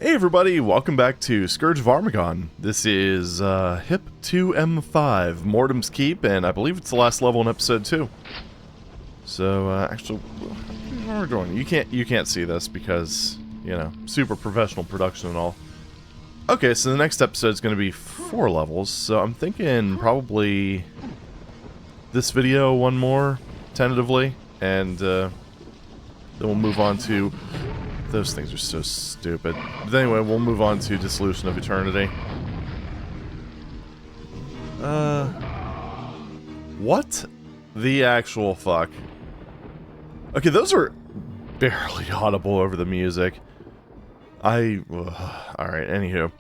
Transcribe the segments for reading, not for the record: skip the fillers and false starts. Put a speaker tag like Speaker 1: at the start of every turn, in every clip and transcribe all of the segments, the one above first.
Speaker 1: Hey everybody, welcome back to Scourge of Armagon. This is HIP 2M5, Mortum's Keep, and I believe it's the last level in episode 2. So, actually, what are we doing? You can't see this because, you know, super professional production and all. Okay, so the next episode is going to be 4 levels, so I'm thinking probably this video, one more, tentatively, and then we'll move on to... Those things are so stupid. But anyway, we'll move on to Dissolution of Eternity. What the actual fuck? Okay, those are barely audible over the music. Alright, anywho.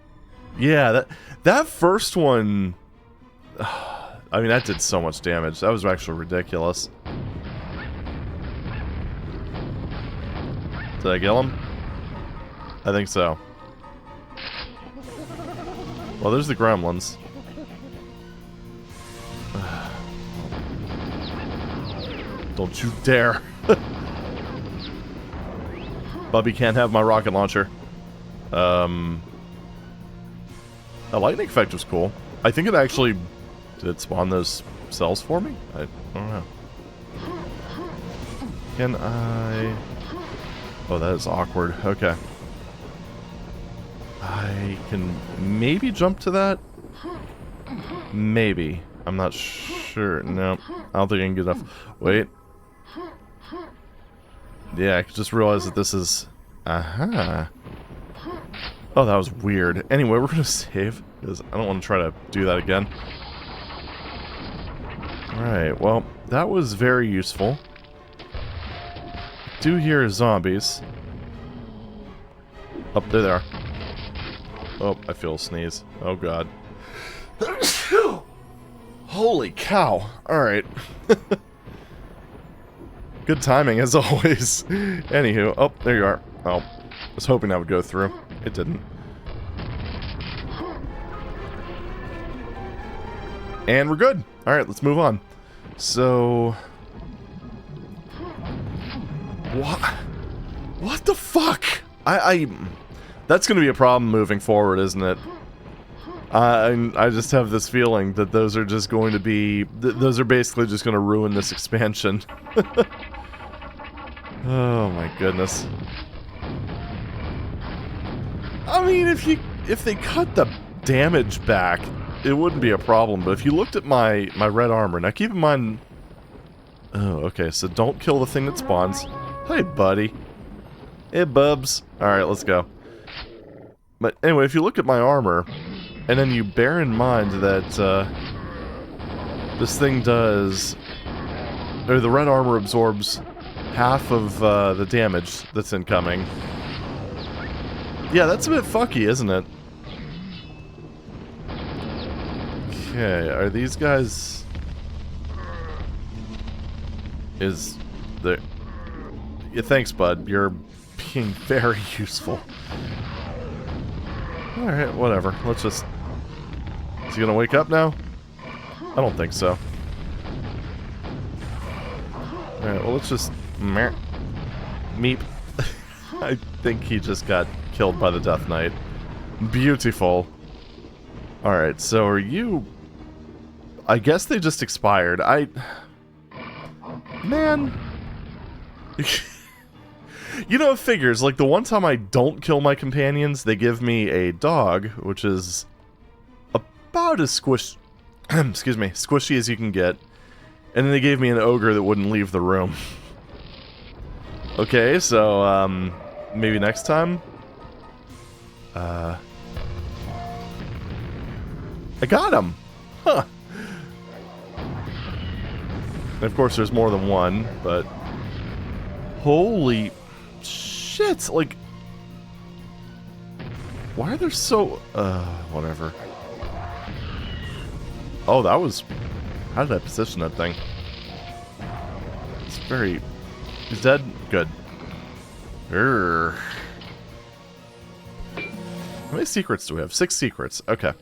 Speaker 1: Yeah, that first one... I mean, that did so much damage. That was actually ridiculous. Did I kill him? I think so. Well, there's the gremlins. Don't you dare. Bubby can't have my rocket launcher. The lightning effect was cool. I think it actually... Did it spawn those cells for me? I don't know. Can I... Oh, that is awkward. Okay. I can maybe jump to that? Maybe. I'm not sure. No. I don't think I can get enough. Wait. Yeah, I just realized that this is... Aha. Oh, that was weird. Anyway, we're gonna save, because I don't want to try to do that again. Alright, well, that was very useful. Do hear zombies. Oh, there they are. Oh, I feel a sneeze. Oh god. Holy cow. Alright. Good timing as always. Anywho, oh, there you are. Oh, I was hoping that would go through. It didn't. And we're good. Alright, let's move on. So... What the fuck? That's gonna be a problem moving forward, isn't it? I just have this feeling that those are just going to be... those are basically just gonna ruin this expansion. Oh my goodness. I mean, if they cut the damage back, it wouldn't be a problem, but if you looked at my red armor... Now keep in mind... Oh, okay, so don't kill the thing that spawns. Hey, buddy. Hey, bubs. Alright, let's go. But anyway, if you look at my armor, and then you bear in mind that this thing does... Or the red armor absorbs half of the damage that's incoming. Yeah, that's a bit fucky, isn't it? Okay, are these guys... Is there... Yeah, thanks, bud. You're being very useful. Alright, whatever. Let's just... Is he gonna wake up now? I don't think so. Alright, well, let's just... Meep. I think he just got killed by the Death Knight. Beautiful. Alright, so are you... I guess they just expired. Man... You know, it figures, like the one time I don't kill my companions, they give me a dog, which is about as excuse me, squishy as you can get. And then they gave me an ogre that wouldn't leave the room. Okay, so, maybe next time? I got him! Huh. And of course there's more than one, but... Holy... shit, like... Why are there so... whatever. Oh, that was... How did I position that thing? It's very... He's dead? Good. Urgh. How many secrets do we have? 6 secrets. Okay.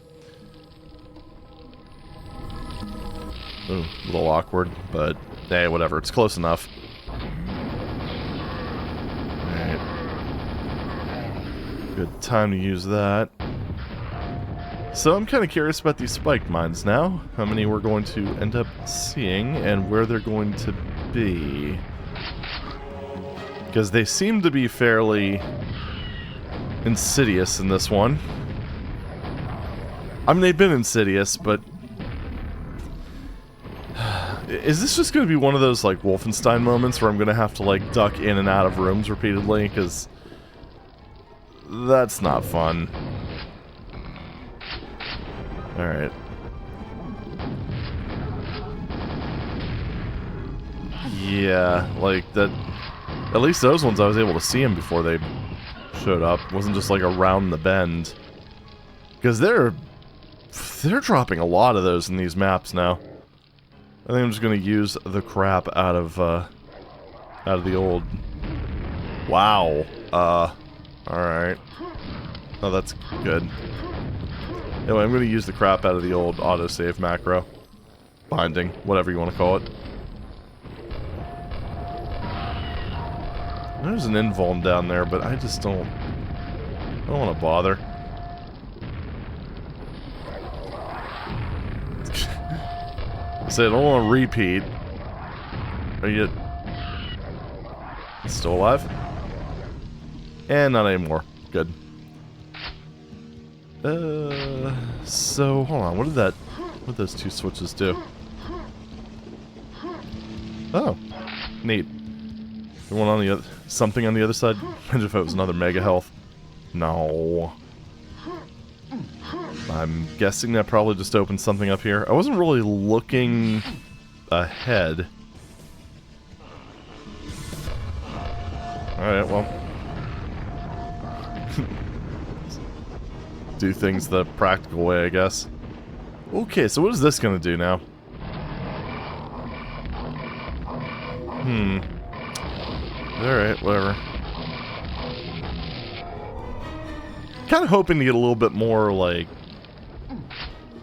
Speaker 1: Ooh, a little awkward, but... Hey, whatever. It's close enough. Good time to use that. So I'm kind of curious about these spiked mines now. How many we're going to end up seeing and where they're going to be. Because they seem to be fairly insidious in this one. I mean, they've been insidious, but... Is this just going to be one of those, like, Wolfenstein moments where I'm going to have to, like, duck in and out of rooms repeatedly? Because that's not fun. Alright. Yeah, like, that... At least those ones I was able to see them before they showed up. It wasn't just, like, around the bend. Because they're dropping a lot of those in these maps now. I think I'm just gonna use the crap out of the old... Wow. Alright. Oh, that's good. Anyway, I'm gonna use the crap out of the old autosave macro. Binding, whatever you want to call it. There's an invuln down there, but I just don't want to bother. So I don't want to repeat. Are you still alive? And not anymore. Good. So hold on. What did those two switches do? Oh, neat. The one on the other, something on the other side. Imagine if it was another mega health. No. I'm guessing that probably just opened something up here. I wasn't really looking ahead. Alright, well. Do things the practical way, I guess. Okay, so what is this gonna do now? Alright, whatever. Kind of hoping to get a little bit more, like,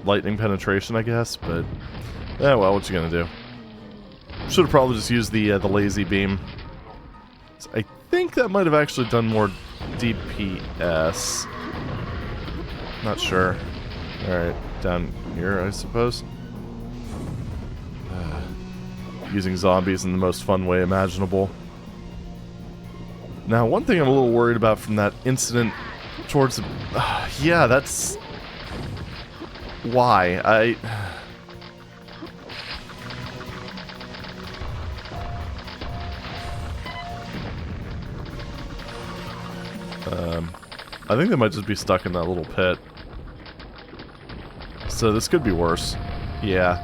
Speaker 1: lightning penetration, I guess, but... Yeah, well, what you gonna do? Should have probably just used the lazy beam. So I think that might have actually done more DPS. Not sure. Alright, down here, I suppose. Using zombies in the most fun way imaginable. Now, one thing I'm a little worried about from that incident towards the... yeah, that's... Why? I think they might just be stuck in that little pit. So this could be worse. Yeah.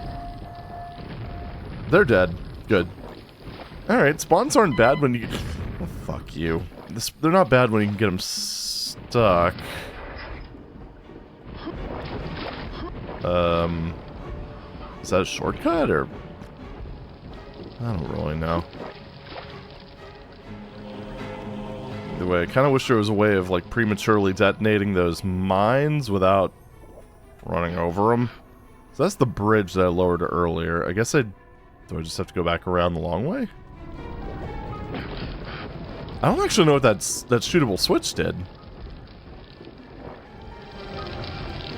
Speaker 1: They're dead. Good. Alright, spawns aren't bad when you... Oh, fuck you. They're not bad when you can get them stuck. Is that a shortcut, or... I don't really know. Either way, I kind of wish there was a way of, like, prematurely detonating those mines without running over them. So that's the bridge that I lowered earlier. I guess do I just have to go back around the long way? I don't actually know what that shootable switch did.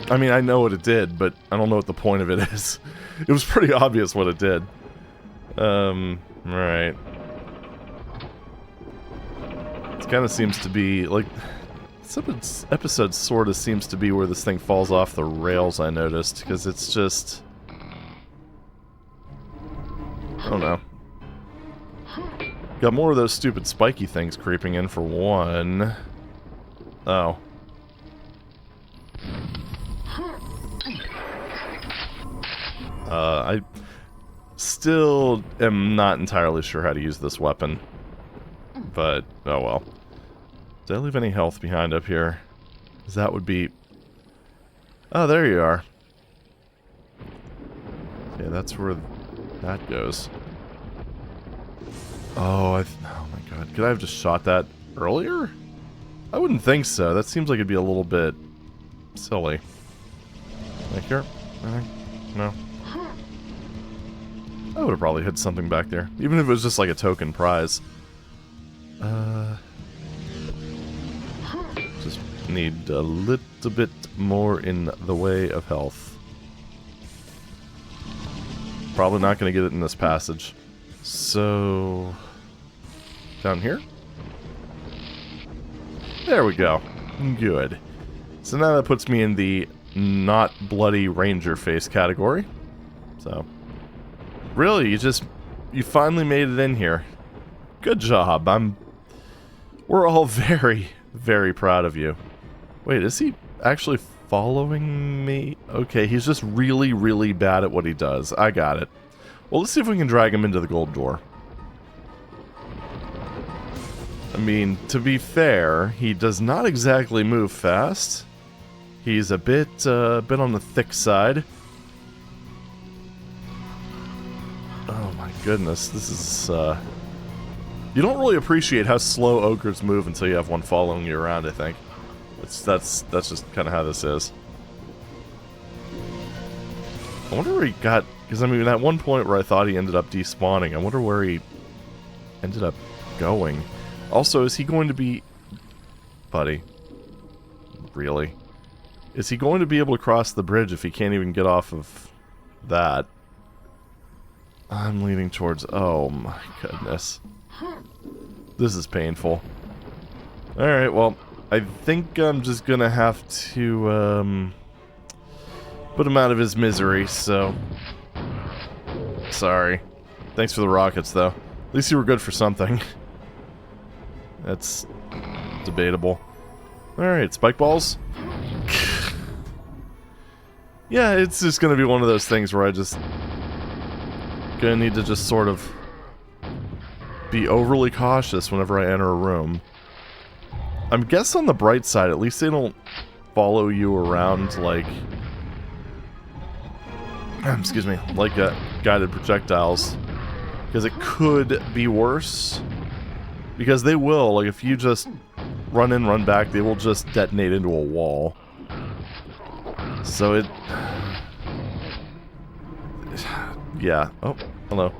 Speaker 1: I mean, I know what it did, but I don't know what the point of it is. It was pretty obvious what it did. Right. It kind of seems to be, like... This episode sort of seems to be where this thing falls off the rails, I noticed, because it's just... I don't know. Got more of those stupid spiky things creeping in for one. Oh. I still am not entirely sure how to use this weapon. But, oh well. Did I leave any health behind up here? Because that would be... Oh, there you are. Okay, that's where that goes. Oh, oh my god. Could I have just shot that earlier? I wouldn't think so. That seems like it'd be a little bit silly. Like here? No. I would have probably hit something back there. Even if it was just like a token prize. Just need a little bit more in the way of health. Probably not going to get it in this passage. So... down here? There we go. Good. So now that puts me in the not bloody ranger face category. So... really, you finally made it in here. Good job. We're all very, very proud of you. Wait, is he actually following me? Okay, he's just really, really bad at what he does. I got it. Well, let's see if we can drag him into the gold door. I mean, to be fair, he does not exactly move fast. He's a bit on the thick side. Oh my goodness, this is, you don't really appreciate how slow ogres move until you have one following you around, I think. That's just kind of how this is. I wonder where he got... because, I mean, at one point where I thought he ended up despawning, I wonder where he ended up going. Also, is he going to be... buddy. Really? Is he going to be able to cross the bridge if he can't even get off of that? I'm leaning towards... oh my goodness. This is painful. Alright, well, I think I'm just gonna have to, put him out of his misery, so... sorry. Thanks for the rockets, though. At least you were good for something. That's... debatable. Alright, spike balls? Yeah, it's just gonna be one of those things where I just... gonna need to just sort of... be overly cautious whenever I enter a room. I guess on the bright side, at least they don't follow you around like... excuse me, like guided projectiles. Because it could be worse. Because they will, like if you just run in, run back, they will just detonate into a wall. So it... yeah. Oh, hello.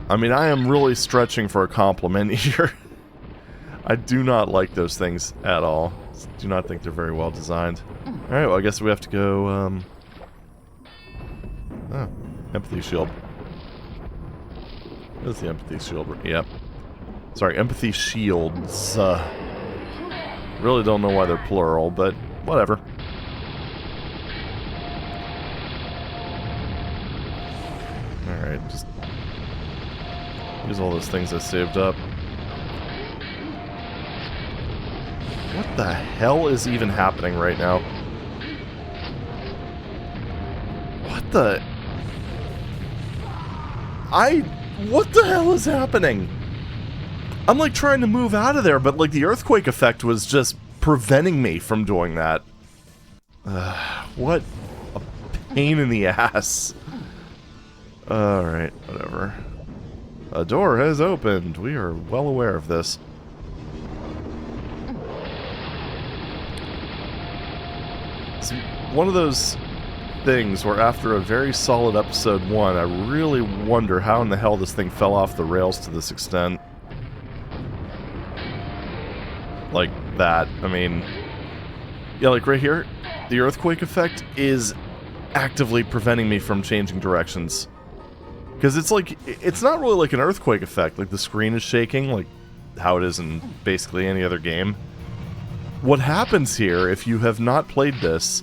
Speaker 1: I mean, I am really stretching for a compliment here. I do not like those things at all. Do not think they're very well designed. Alright, well I guess we have to go, oh, empathy shield. What is the empathy shield? Yep. Sorry, empathy shields. Really don't know why they're plural, but whatever. Alright, just use all those things I saved up. What the hell is even happening right now? What the... what the hell is happening? I'm like trying to move out of there, but like the earthquake effect was just preventing me from doing that. What a pain in the ass. Alright, whatever. A door has opened. We are well aware of this. It's one of those things where after a very solid episode 1, I really wonder how in the hell this thing fell off the rails to this extent. Like that. I mean, yeah, like right here, the earthquake effect is actively preventing me from changing directions. Because it's like, it's not really like an earthquake effect, like the screen is shaking, like how it is in basically any other game. What happens here, if you have not played this,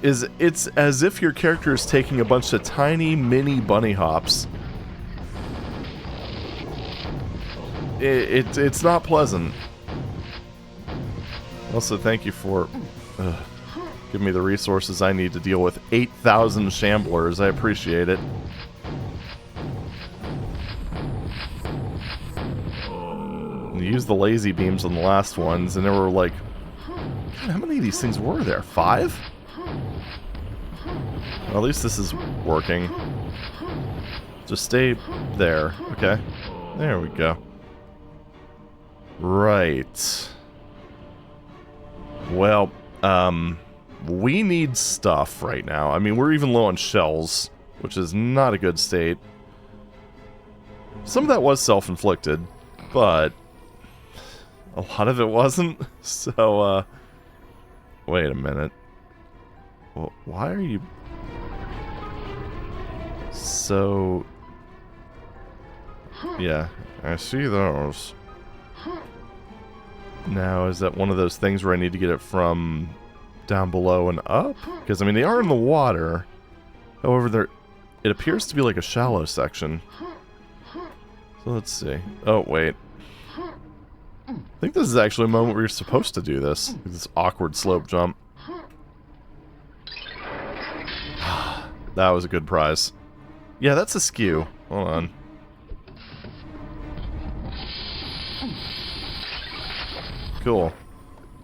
Speaker 1: is it's as if your character is taking a bunch of tiny mini bunny hops. It's not pleasant. Also, thank you for giving me the resources I need to deal with 8,000 shamblers. I appreciate it. We used the lazy beams on the last ones, and there were like... God, how many of these things were there? 5? Well, at least this is working. Just stay there, okay? There we go. Right. Well, we need stuff right now. I mean, we're even low on shells, which is not a good state. Some of that was self-inflicted, but... a lot of it wasn't. So, wait a minute. Well, why are you... So... Yeah, I see those. Now, is that one of those things where I need to get it from down below and up? Because, I mean, they are in the water. However, it appears to be like a shallow section. So let's see. Oh, wait. I think this is actually a moment where you're supposed to do this. This awkward slope jump. That was a good prize. Yeah, that's a skew. Hold on. Cool.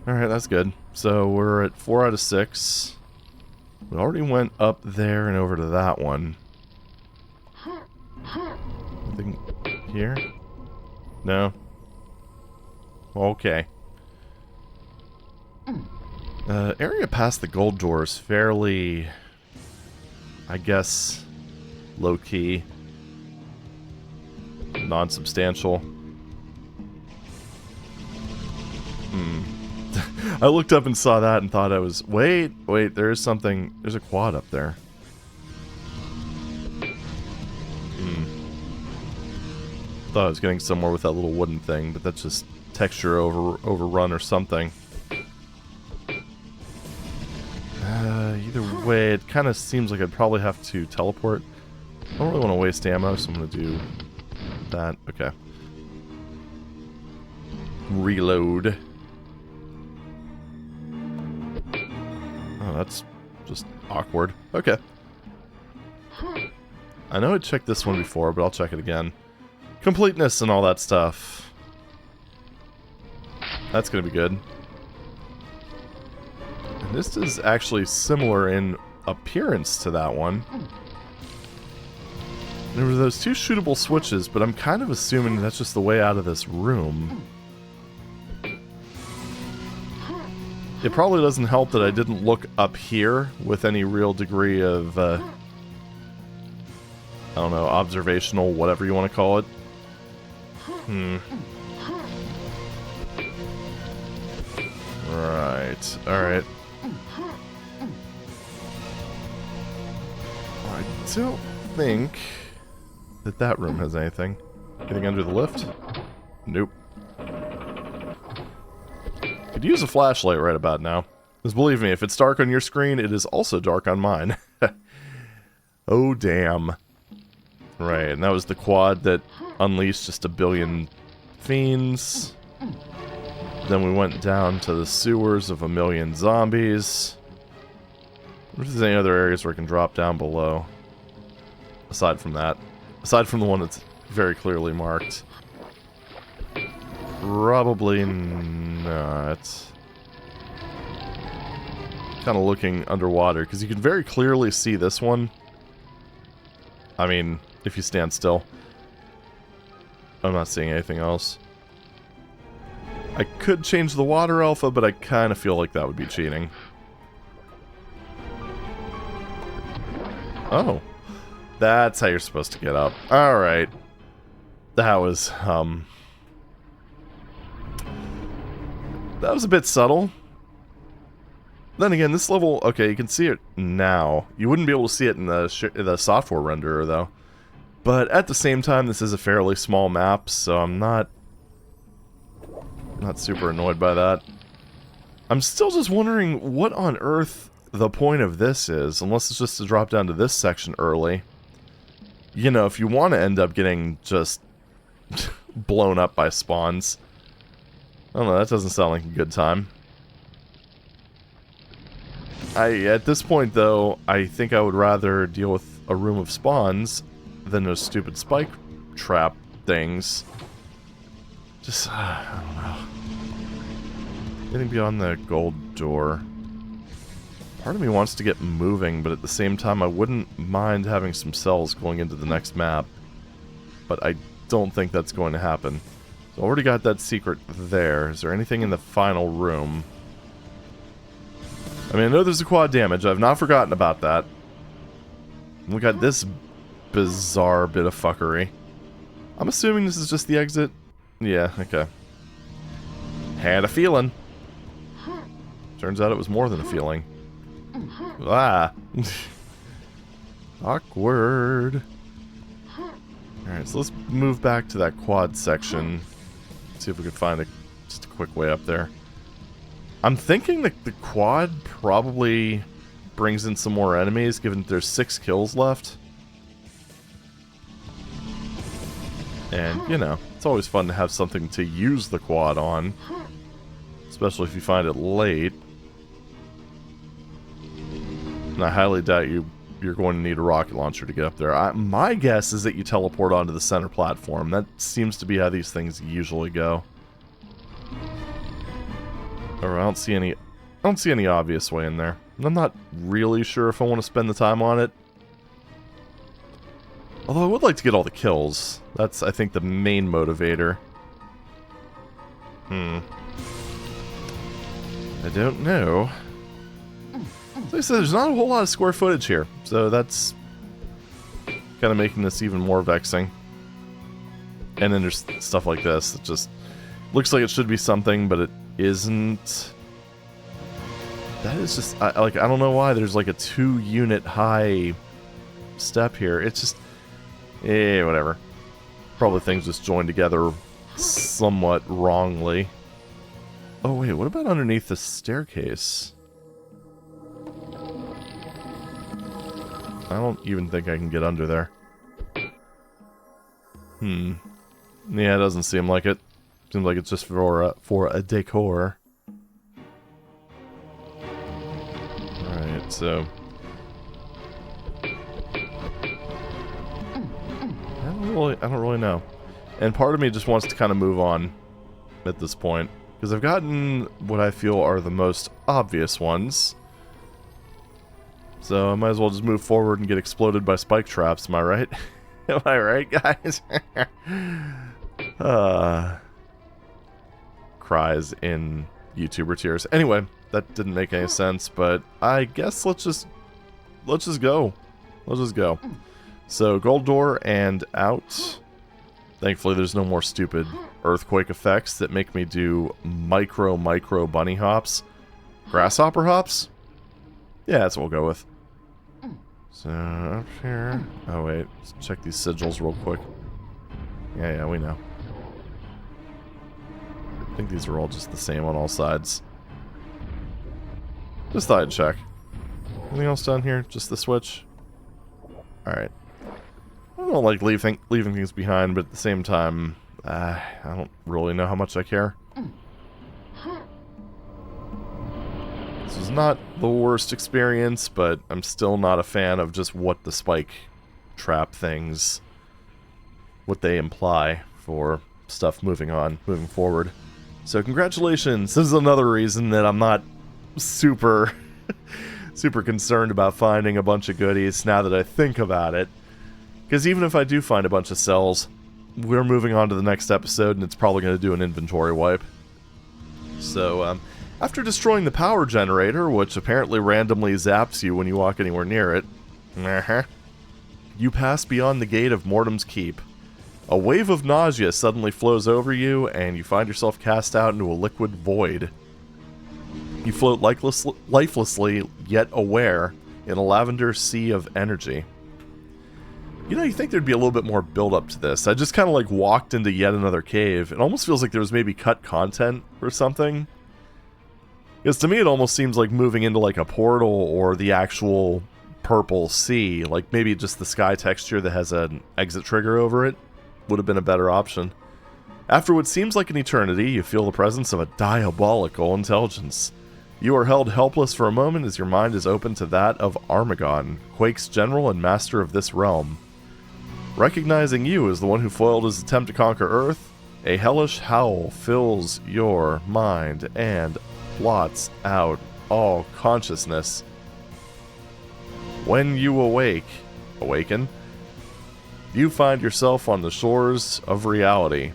Speaker 1: Alright, that's good. So we're at 4 out of 6. We already went up there and over to that one. Nothing here? No? Okay. Area past the gold door is fairly, I guess, low-key. Non-substantial. I looked up and saw that and thought I was... Wait, there is something... There's a quad up there. Thought I was getting somewhere with that little wooden thing, but that's just texture overrun or something. Either way, it kind of seems like I'd probably have to teleport. I don't really want to waste ammo, so I'm going to do that. Okay. Reload. Oh, that's just awkward. Okay. I know I checked this one before, but I'll check it again. Completeness and all that stuff. That's going to be good. And this is actually similar in appearance to that one. There were those 2 shootable switches, but I'm kind of assuming that's just the way out of this room. It probably doesn't help that I didn't look up here with any real degree of, I don't know, observational, whatever you want to call it. Right, alright. I don't think that room has anything. Anything under the lift? Nope. Could use a flashlight right about now. Because believe me, if it's dark on your screen, it is also dark on mine. Oh, damn. Right, and that was the quad that unleashed just a billion fiends. Then we went down to the sewers of a million zombies. If there's any other areas where I can drop down below. Aside from that. Aside from the one that's very clearly marked. Probably not. Kind of looking underwater, because you can very clearly see this one. I mean, if you stand still. I'm not seeing anything else. I could change the water alpha, but I kind of feel like that would be cheating. Oh. That's how you're supposed to get up. Alright. That was, that was a bit subtle. Then again, this level, okay, you can see it now. You wouldn't be able to see it in the software renderer, though. But at the same time, this is a fairly small map, so I'm not super annoyed by that. I'm still just wondering what on earth the point of this is, unless it's just to drop down to this section early. You know, if you want to end up getting just blown up by spawns. I don't know, that doesn't sound like a good time. At this point, though, I think I would rather deal with a room of spawns than those stupid spike trap things. Just, I don't know. Getting beyond the gold door. Part of me wants to get moving, but at the same time, I wouldn't mind having some cells going into the next map. But I don't think that's going to happen. So I already got that secret there. Is there anything in the final room? I mean, I know there's a quad damage. I've not forgotten about that. We got this bizarre bit of fuckery. I'm assuming this is just the exit. Yeah, okay. Had a feeling. Turns out it was more than a feeling. Ah. Awkward. Alright, so let's move back to that quad section. See if we can find just a quick way up there. I'm thinking that the quad probably brings in some more enemies, given that there's 6 kills left. And, you know, it's always fun to have something to use the quad on. Especially if you find it late. And I highly doubt you're going to need a rocket launcher to get up there. My guess is that you teleport onto the center platform. That seems to be how these things usually go. Or I don't see any obvious way in there. And I'm not really sure if I want to spend the time on it. Although I would like to get all the kills. That's, I think, the main motivator. I don't know. Like I said, there's not a whole lot of square footage here, so that's kind of making this even more vexing. And then there's stuff like this that just looks like it should be something, but it isn't. That is just, I don't know why there's like a 2-unit high step here. It's just, whatever. Probably things just joined together somewhat wrongly. Oh wait, what about underneath the staircase? I don't even think I can get under there. Yeah, it doesn't seem like it. Seems like it's just for a decor. Alright, so... I don't really know. And part of me just wants to kind of move on at this point. Because I've gotten what I feel are the most obvious ones. So I might as well just move forward and get exploded by spike traps, am I right? Am I right, guys? Cries in YouTuber tears. Anyway, that didn't make any sense, but I guess let's just go. Let's just go. So, gold door and out. Thankfully, there's no more stupid earthquake effects that make me do micro bunny hops. Grasshopper hops? Yeah, that's what we'll go with. So, up here... Oh, wait. Let's check these sigils real quick. Yeah, we know. I think these are all just the same on all sides. Just thought I'd check. Anything else down here? Just the switch? Alright. I don't like leaving things behind, but at the same time, I don't really know how much I care. This is not the worst experience, but I'm still not a fan of just what the spike trap things, what they imply for stuff moving forward. So congratulations! This is another reason that I'm not super concerned about finding a bunch of goodies now that I think about it. Because even if I do find a bunch of cells, we're moving on to the next episode and it's probably going to do an inventory wipe. So, after destroying the power generator, which apparently randomly zaps you when you walk anywhere near it, you pass beyond the gate of Mortum's Keep. A wave of nausea suddenly flows over you, and you find yourself cast out into a liquid void. You float lifelessly, yet aware, in a lavender sea of energy. You know, you think there'd be a little bit more build-up to this. I just kind of like walked into yet another cave. It almost feels like there was maybe cut content or something. Because to me it almost seems like moving into like a portal or the actual purple sea. Like maybe just the sky texture that has an exit trigger over it would have been a better option. After what seems like an eternity, you feel the presence of a diabolical intelligence. You are held helpless for a moment as your mind is open to that of Armagon, Quake's general and master of this realm. Recognizing you as the one who foiled his attempt to conquer Earth, a hellish howl fills your mind and blots out all consciousness. When you awaken, you find yourself on the shores of reality,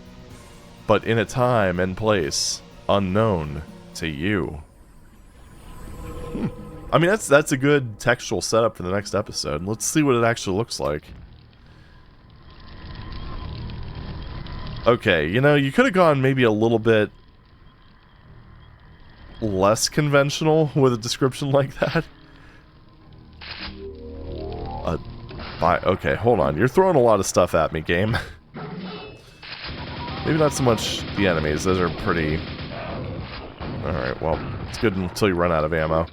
Speaker 1: but in a time and place unknown to you. I mean, that's a good textual setup for the next episode. Let's see what it actually looks like. Okay, you know, you could have gone maybe a little bit less conventional with a description like that. Okay, hold on. You're throwing a lot of stuff at me, game. Maybe not so much the enemies. Those are pretty... Alright, well, it's good until you run out of ammo.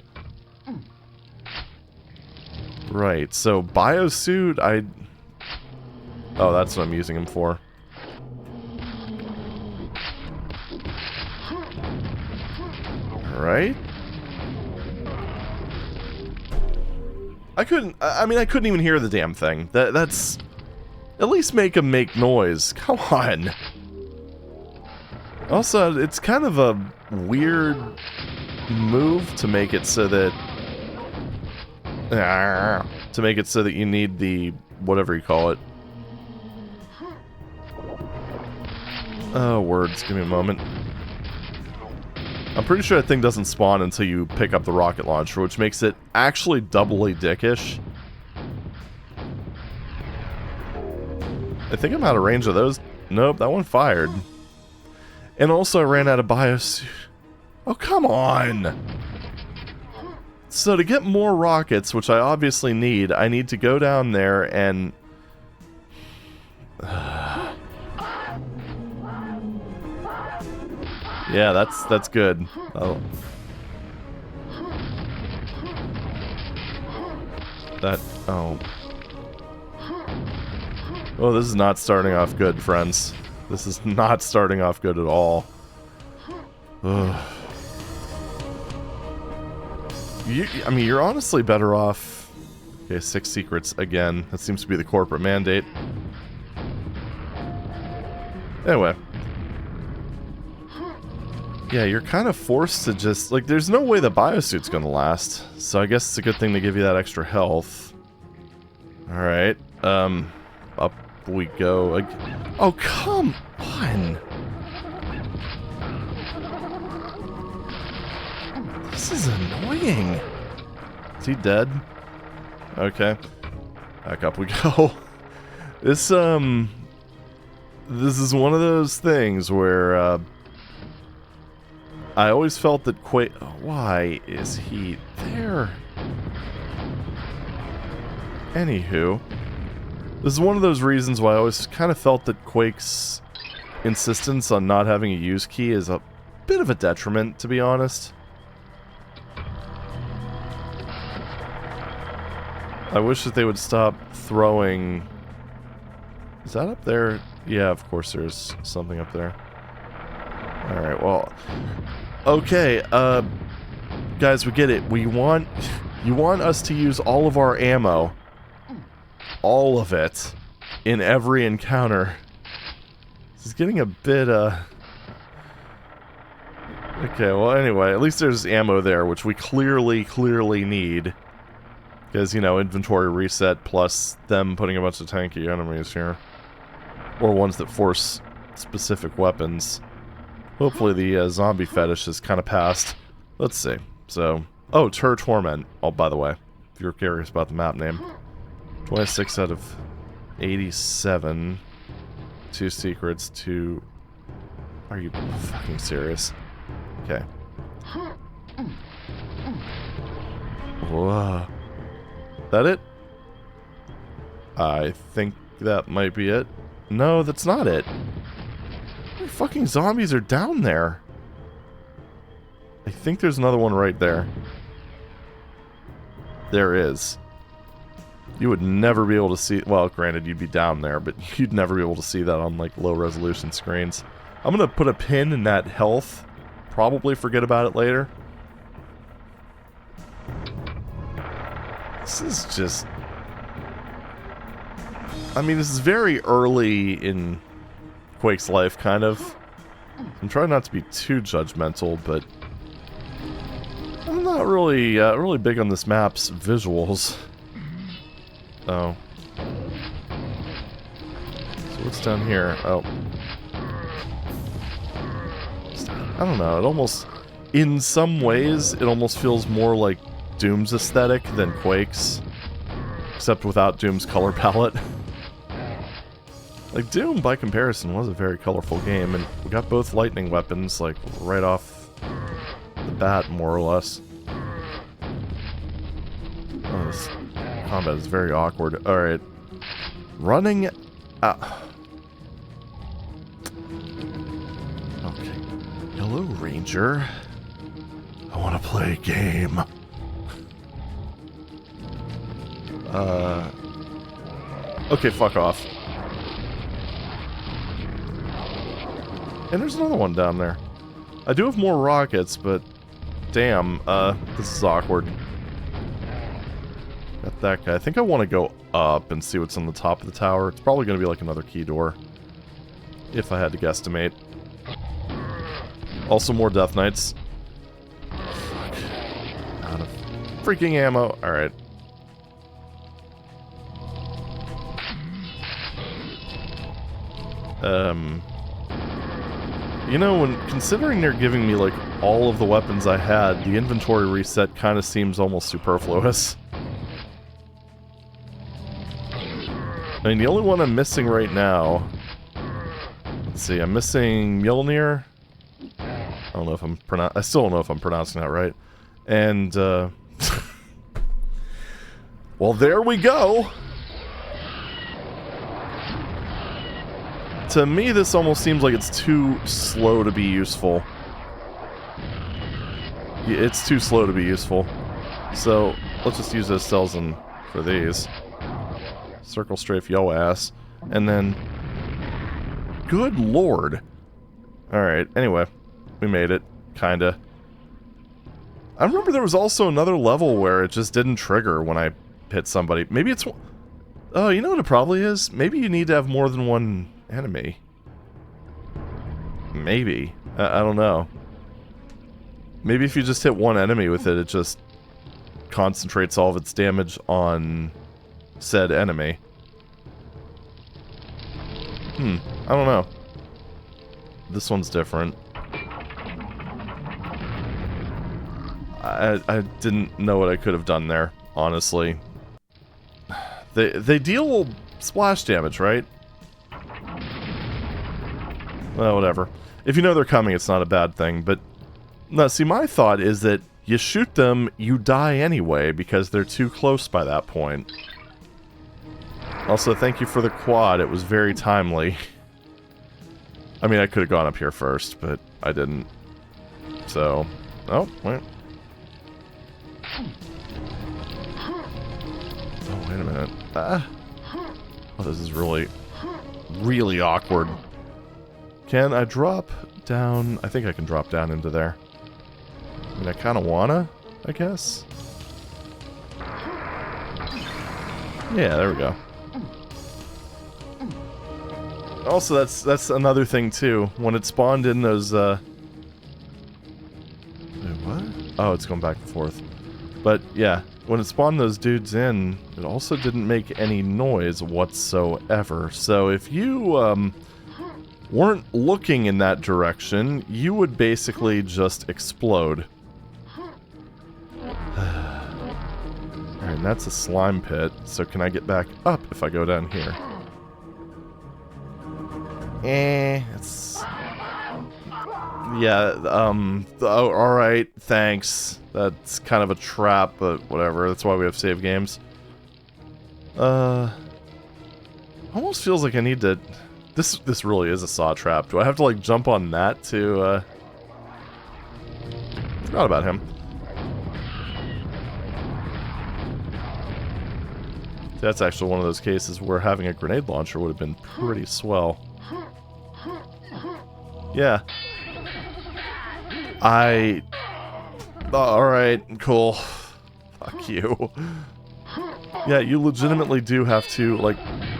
Speaker 1: Right, so biosuit, oh, that's what I'm using him for. Alright. I couldn't even hear the damn thing. That's... At least make him make noise. Come on. Also, it's kind of a weird move to make it so that... to make it so that you need the... whatever you call it. Oh, words. Give me a moment. I'm pretty sure that thing doesn't spawn until you pick up the rocket launcher, which makes it actually doubly dickish. I think I'm out of range of those. Nope, that one fired. And also I ran out of bios. Oh, come on! So to get more rockets, which I obviously need, I need to go down there and... Yeah, that's good. Oh. Oh. Oh, this is not starting off good, friends. This is not starting off good at all. Ugh. I mean, you're honestly better off... Okay, 6 secrets again. That seems to be the corporate mandate. Anyway. Yeah, you're kind of forced to just... Like, there's no way the biosuit's gonna last. So I guess it's a good thing to give you that extra health. Alright. Up we go. Oh, come on! This is annoying. Is he dead? Okay. Back up we go. This is one of those things where, I always felt that Quake... Why is he there? Anywho. This is one of those reasons why I always kind of felt that Quake's insistence on not having a use key is a bit of a detriment, to be honest. I wish that they would stop throwing... Is that up there? Yeah, of course there's something up there. Alright, well... Okay, guys, we get it. You want us to use all of our ammo. All of it. In every encounter. This is getting a bit, Okay, well, anyway, at least there's ammo there, which we clearly need. Because, you know, inventory reset plus them putting a bunch of tanky enemies here. Or ones that force specific weapons. Hopefully the zombie fetish is kind of past. Let's see. So, oh, Tur Torment. Oh, by the way, if you're curious about the map name. 26 out of 87. 2 secrets, 2... Are you fucking serious? Okay. Whoa. That it? I think that might be it. No, that's not it. The fucking zombies are down there. I think there's another one right there. There is. You would never be able to see... Well, granted, you'd be down there, but you'd never be able to see that on, like, low-resolution screens. I'm gonna put a pin in that health. Probably forget about it later. This is just... I mean, this is very early in Quake's life, kind of. I'm trying not to be too judgmental, but... I'm not really, really big on this map's visuals. Oh. So what's down here? Oh. I don't know, it almost... In some ways, it almost feels more like Doom's aesthetic than Quake's. Except without Doom's color palette. Like, Doom, by comparison, was a very colorful game, and we got both lightning weapons, like, right off the that, more or less. Oh, this combat is very awkward. Alright. Running out. Okay. Hello, Ranger. I want to play a game. Okay, fuck off. And there's another one down there. I do have more rockets, but damn, this is awkward. Got that guy. I think I want to go up and see what's on the top of the tower. It's probably going to be like another key door, if I had to guesstimate. Also more Death Knights. Fuck. Out of freaking ammo. Alright. You know, when considering they're giving me, like, all of the weapons I had, the inventory reset kind of seems almost superfluous. I mean, the only one I'm missing right now... Let's see, I'm missing Mjolnir. I don't know if I'm I still don't know if I'm pronouncing that right. And, well, there we go! To me, this almost seems like it's too slow to be useful. Yeah, it's too slow to be useful. So, let's just use those cells for these. Circle strafe yo ass. And then... Good lord! Alright, anyway. We made it. Kinda. I remember there was also another level where it just didn't trigger when I hit somebody. Maybe it's... Oh, you know what it probably is? Maybe you need to have more than one... enemy. Maybe. I don't know. Maybe if you just hit one enemy with it, it just concentrates all of its damage on said enemy. I don't know. This one's different. I didn't know what I could have done there, honestly. They deal splash damage, right? Well, whatever. If you know they're coming, it's not a bad thing, but... No, see, my thought is that you shoot them, you die anyway, because they're too close by that point. Also, thank you for the quad, it was very timely. I mean, I could have gone up here first, but I didn't. So... Oh, wait. Oh, wait a minute. Oh, this is really, really awkward. Can I drop down? I think I can drop down into there. I mean, I kind of wanna, I guess. Yeah, there we go. Also, that's another thing too. When it spawned in those, Wait, what? Oh, it's going back and forth. But yeah, when it spawned those dudes in, it also didn't make any noise whatsoever. So if you weren't looking in that direction, you would basically just explode. Alright, that's a slime pit, so can I get back up if I go down here? It's... Yeah, oh, alright, thanks. That's kind of a trap, but whatever, that's why we have save games. Almost feels like I need to... This really is a saw trap. Do I have to, like, jump on that to, Forgot about him. That's actually one of those cases where having a grenade launcher would have been pretty swell. Yeah. Alright, cool. Fuck you. Yeah, you legitimately do have to, like,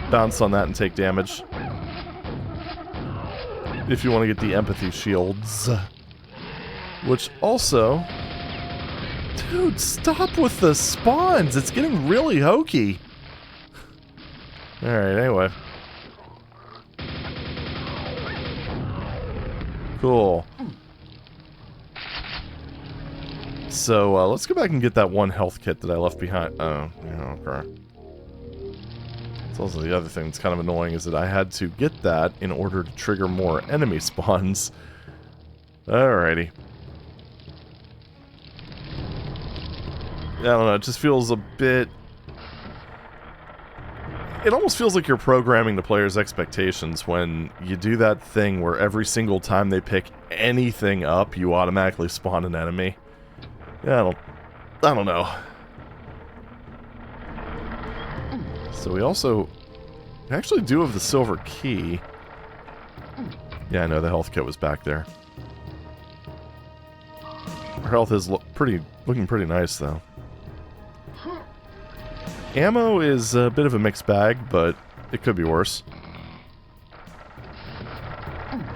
Speaker 1: bounce on that and take damage. If you want to get the empathy shields. Which also... Dude, stop with the spawns! It's getting really hokey. Alright, anyway. Cool. So, let's go back and get that one health kit that I left behind. Oh, yeah, okay. It's also the other thing that's kind of annoying is that I had to get that in order to trigger more enemy spawns. Alrighty. don't know, it just feels a bit... It almost feels like you're programming the player's expectations when you do that thing where every single time they pick anything up, you automatically spawn an enemy. Yeah, I don't know. So we actually do have the silver key. Yeah, I know, the health kit was back there. Our health is looking pretty nice, though. Ammo is a bit of a mixed bag, but it could be worse.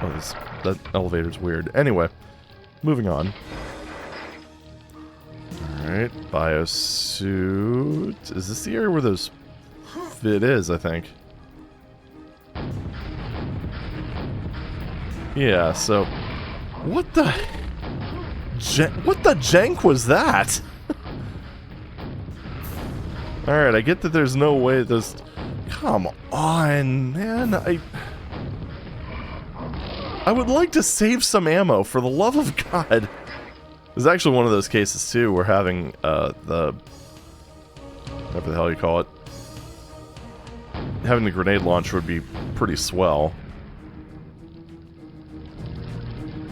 Speaker 1: Oh, that elevator's weird. Anyway, moving on. Alright, biosuit. Is this the area where those... It is, I think. Yeah, so... What the jank was that? Alright, I get that there's no way this... Come on, man, I would like to save some ammo, for the love of God. There's actually one of those cases, too, where having, whatever the hell you call it, having the grenade launcher would be pretty swell.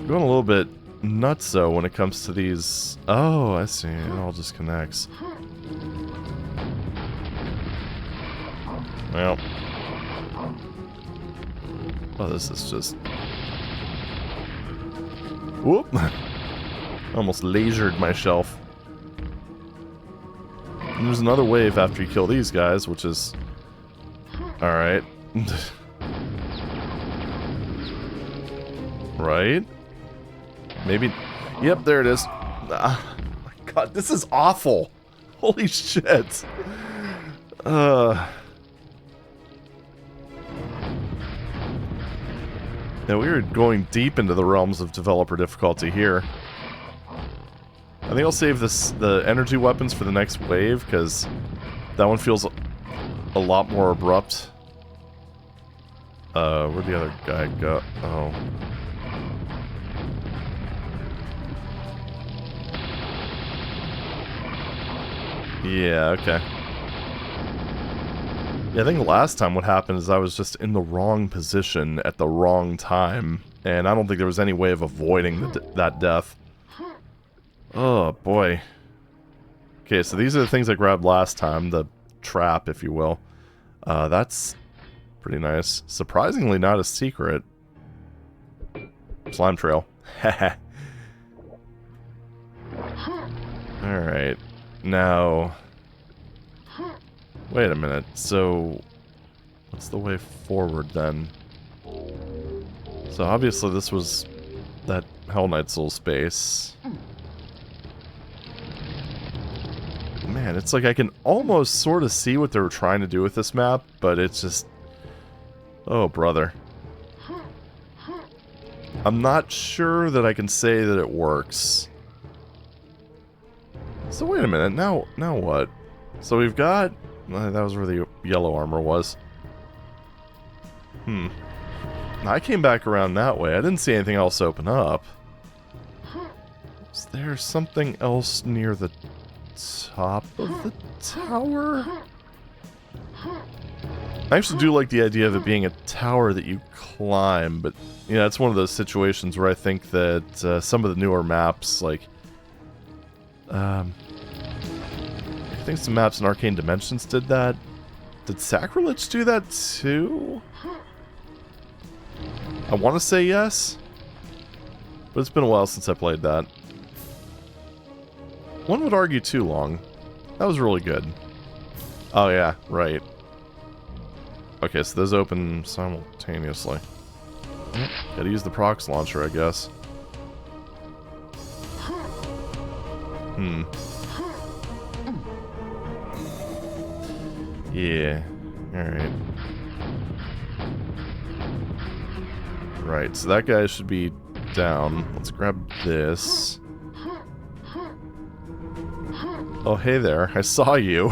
Speaker 1: Going a little bit nuts, though, when it comes to these... Oh, I see, it all just connects. Well. Oh, this is just... Whoop! Almost lasered my shelf. And there's another wave after you kill these guys, which is... Alright. Right? Maybe... Yep, there it is. Ah, my God, this is awful! Holy shit! Now, we are going deep into the realms of developer difficulty here. I think I'll save the energy weapons for the next wave, because that one feels a lot more abrupt. Where'd the other guy go? Oh. Yeah, okay. Yeah, I think last time what happened is I was just in the wrong position at the wrong time, and I don't think there was any way of avoiding that death. Oh, boy. Okay, so these are the things I grabbed last time, the trap, if you will. That's pretty nice. Surprisingly not a secret. Slime trail. Alright, now... Wait a minute, so... What's the way forward, then? So obviously this was that Hell Knight Soul space. Man, it's like I can almost sort of see what they were trying to do with this map, but it's just... Oh, brother. I'm not sure that I can say that it works. So wait a minute, now what? So we've got... that was where the yellow armor was. I came back around that way. I didn't see anything else open up. Is there something else near the top of the tower? I actually do like the idea of it being a tower that you climb, but yeah, it's one of those situations where I think that some of the newer maps, like... I think some maps in Arcane Dimensions did that. Did Sacrilege do that too? I want to say yes, but it's been a while since I played that. One would argue too long. That was really good. Oh yeah, right. Okay, so those open simultaneously. Gotta use the prox launcher, I guess. Yeah, alright. Right, so that guy should be down. Let's grab this. Oh, hey there, I saw you.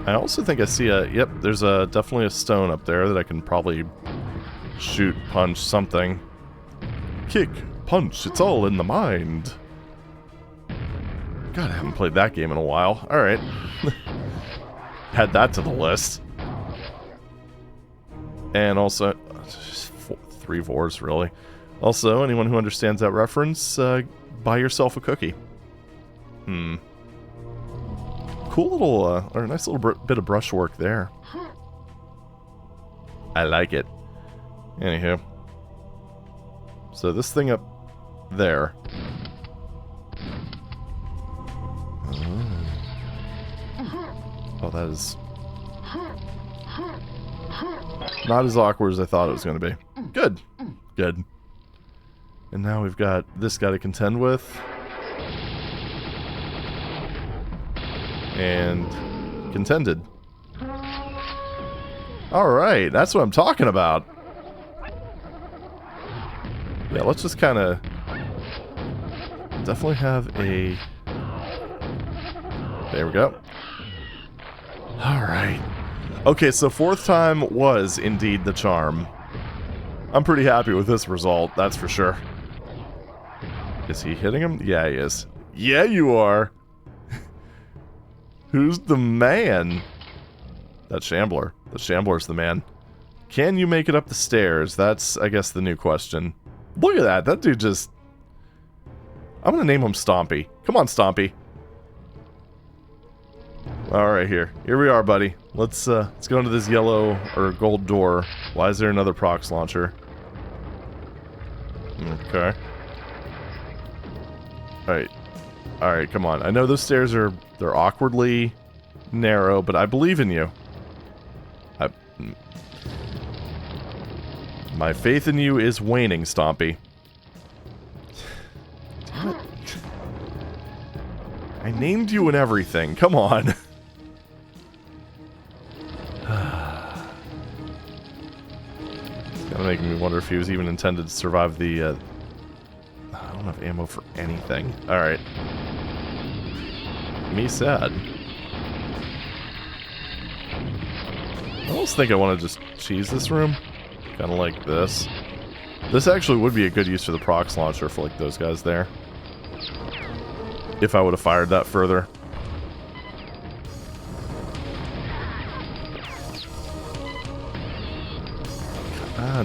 Speaker 1: I also think I see a... Yep, there's definitely a stone up there that I can probably shoot, punch, something. Kick, punch. It's all in the mind. God, I haven't played that game in a while. Alright. Add that to the list. And also... 3 fours, really. Also, anyone who understands that reference, buy yourself a cookie. Cool little, or a nice little bit of brushwork there. I like it. Anywho. So this thing up there. Oh, that is not as awkward as I thought it was going to be. Good. Good. And now we've got this guy to contend with. And contended. Alright, that's what I'm talking about. Yeah, let's just kind of definitely have a... There we go. Alright. Okay, so 4th time was indeed the charm. I'm pretty happy with this result, that's for sure. Is he hitting him? Yeah, he is. Yeah, you are. Who's the man? That Shambler. The Shambler's the man. Can you make it up the stairs? That's, I guess, the new question. Look at that. That dude just... I'm gonna name him Stompy. Come on, Stompy. Alright, here. Here we are, buddy. Let's go into this yellow or gold door. Why is there another prox launcher? Okay. Alright. Alright, come on. I know those stairs are... They're awkwardly narrow, but I believe in you. My faith in you is waning, Stompy. Damn it. I named you and everything. Come on. It's gonna make me wonder if he was even intended to survive the... I don't have ammo for anything. Alright. Me sad. I almost think I want to just cheese this room. Kind of like this. This actually would be a good use for the prox launcher for like those guys there. If I would have fired that further.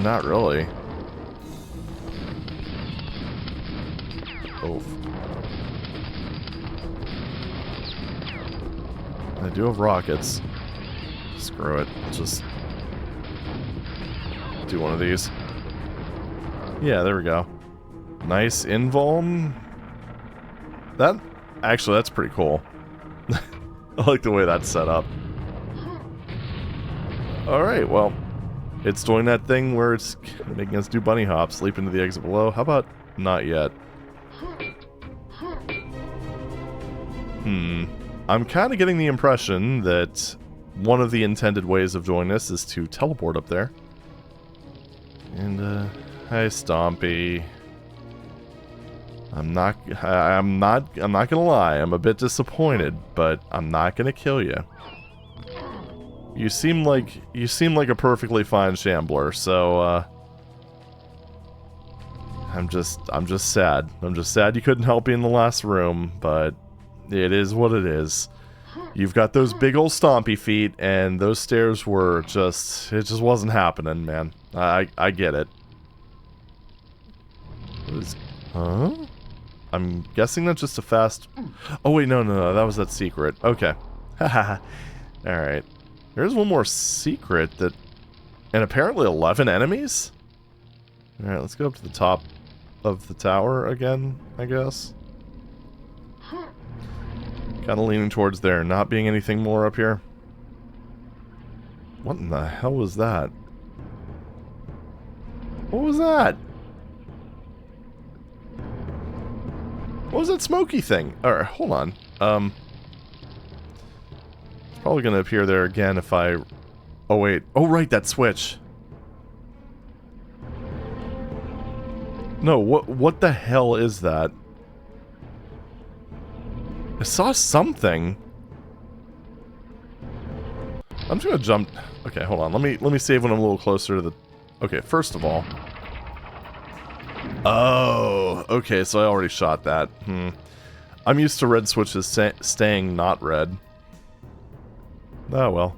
Speaker 1: Not really. Oh. I do have rockets. Screw it. Let's just do one of these. Yeah, there we go. Nice invuln. That, actually, that's pretty cool. I like the way that's set up. Alright, well, it's doing that thing where it's making us do bunny hops, leap into the exit below. How about not yet? I'm kind of getting the impression that one of the intended ways of doing this is to teleport up there. And, hi, Stompy. I'm not gonna lie, I'm a bit disappointed, but I'm not gonna kill you. You seem like a perfectly fine Shambler, so, I'm just sad. I'm just sad you couldn't help me in the last room, but it is what it is. You've got those big old stompy feet, and those stairs were just... It just wasn't happening, man. I get it. Huh? I'm guessing that's just a fast... Oh, wait, no, that was that secret. Okay. Haha. Alright. There's one more secret that... And apparently 11 enemies? Alright, let's go up to the top of the tower again, I guess. Kind of leaning towards there, not being anything more up here. What in the hell was that? What was that? What was that smoky thing? Alright, hold on. It's probably going to appear there again if I... Oh, wait. Oh, right, that switch. No, what the hell is that? I saw something. I'm just gonna jump. Okay, hold on. Let me save when I'm a little closer to the... Okay, first of all, Oh, okay, so I already shot that. I'm used to red switches staying not red. Oh, well.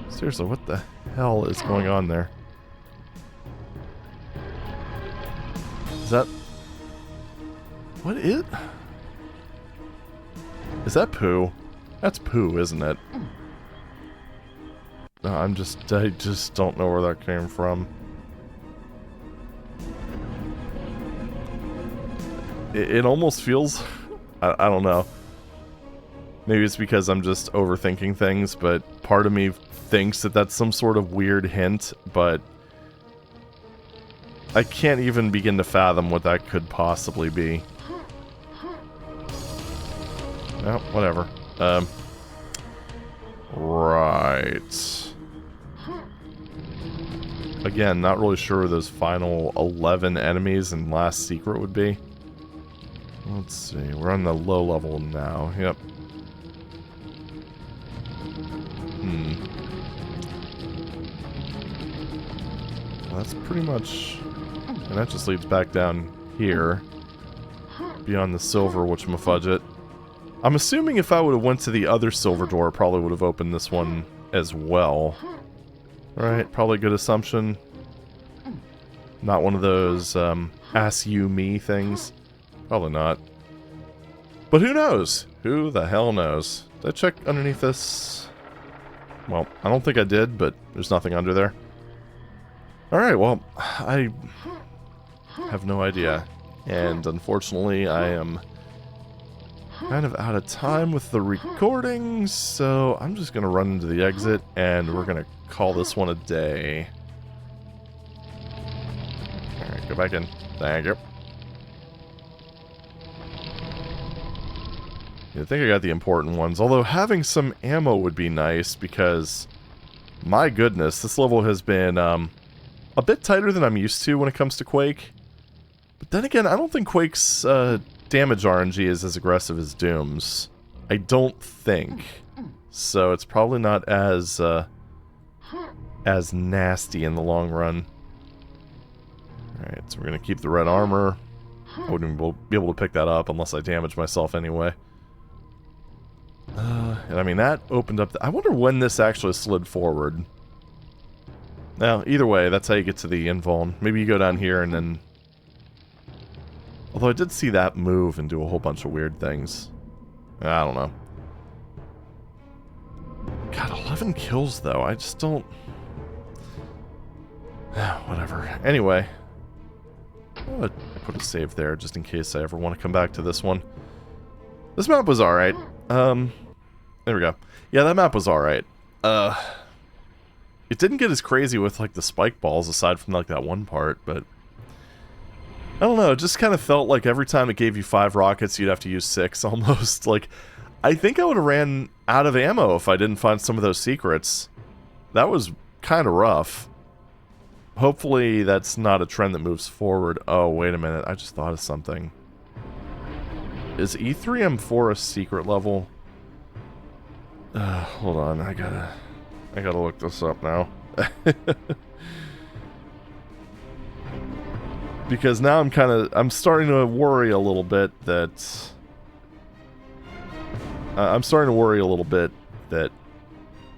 Speaker 1: Seriously, what the hell is going on there? Is that... What is... Is that poo? That's poo, isn't it? I just don't know where that came from. It almost feels... I don't know. Maybe it's because I'm just overthinking things, but part of me thinks that that's some sort of weird hint, but I can't even begin to fathom what that could possibly be. Oh, whatever. Right. Again, not really sure where those final 11 enemies and last secret would be. Let's see, we're on the low level now. Yep. Well, that's pretty much... And that just leads back down here. Beyond the silver whatchamafudget. I'm assuming if I would have went to the other silver door, it probably would have opened this one as well. Right, probably a good assumption. Not one of those, ask you me things. Probably not. But who knows? Who the hell knows? Did I check underneath this? Well, I don't think I did, but there's nothing under there. Alright, well, I have no idea. And unfortunately, I am kind of out of time with the recording, so I'm just going to run into the exit, and we're going to call this one a day. Alright, go back in. Thank you. I think I got the important ones, although having some ammo would be nice, because, my goodness, this level has been a bit tighter than I'm used to when it comes to Quake. But then again, I don't think Quake's damage RNG is as aggressive as Doom's. I don't think. So it's probably not as nasty in the long run. Alright, so we're going to keep the red armor. I wouldn't even be able to pick that up unless I damage myself anyway. And I mean, that opened up... I wonder when this actually slid forward. Now, either way, that's how you get to the invuln. Maybe you go down here and then... Although I did see that move and do a whole bunch of weird things. I don't know. God, 11 kills, though. I just don't... Whatever. Anyway. I put a save there just in case I ever want to come back to this one. This map was alright. There we go. Yeah, that map was alright. It didn't get as crazy with, like, the spike balls, aside from, like, that one part, but... I don't know, it just kind of felt like every time it gave you 5 rockets, you'd have to use 6, almost. Like, I think I would have ran out of ammo if I didn't find some of those secrets. That was kind of rough. Hopefully that's not a trend that moves forward. Oh, wait a minute, I just thought of something. Is E3M4 a secret level? Hold on, I gotta look this up now. Because now I'm starting to worry a little bit that...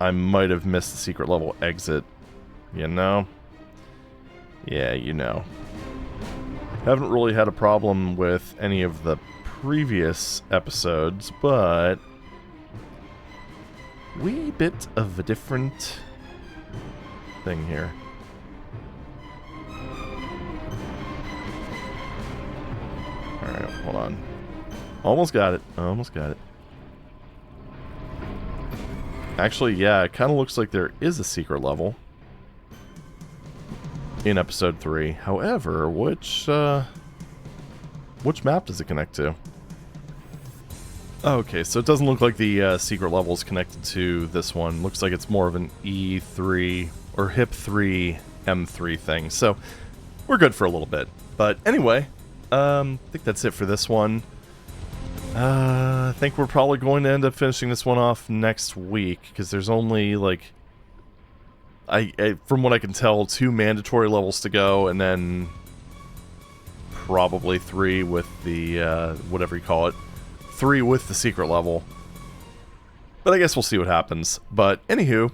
Speaker 1: I might have missed the secret level exit. You know? Yeah, you know. Haven't really had a problem with any of the previous episodes, but... wee bit of a different thing here. Alright, hold on. Almost got it. Almost got it. Actually, yeah, it kind of looks like there is a secret level in episode 3. However, which map does it connect to? Okay, so it doesn't look like the secret level is connected to this one. Looks like it's more of an E3 or HIP 3 M3 thing. So we're good for a little bit. But anyway, I think that's it for this one. I think we're probably going to end up finishing this one off next week, because there's only, like, from what I can tell, 2 mandatory levels to go, and then probably 3 with the, whatever you call it. 3 with the secret level. But I guess we'll see what happens. But, anywho,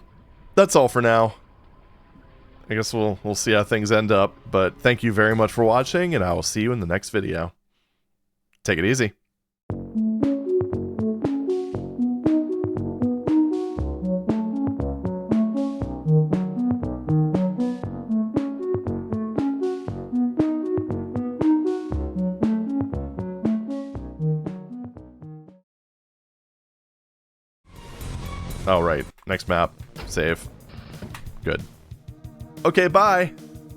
Speaker 1: that's all for now. I guess we'll see how things end up. But thank you very much for watching, and I will see you in the next video. Take it easy. Oh, right. Next map. Save. Good. Okay, bye!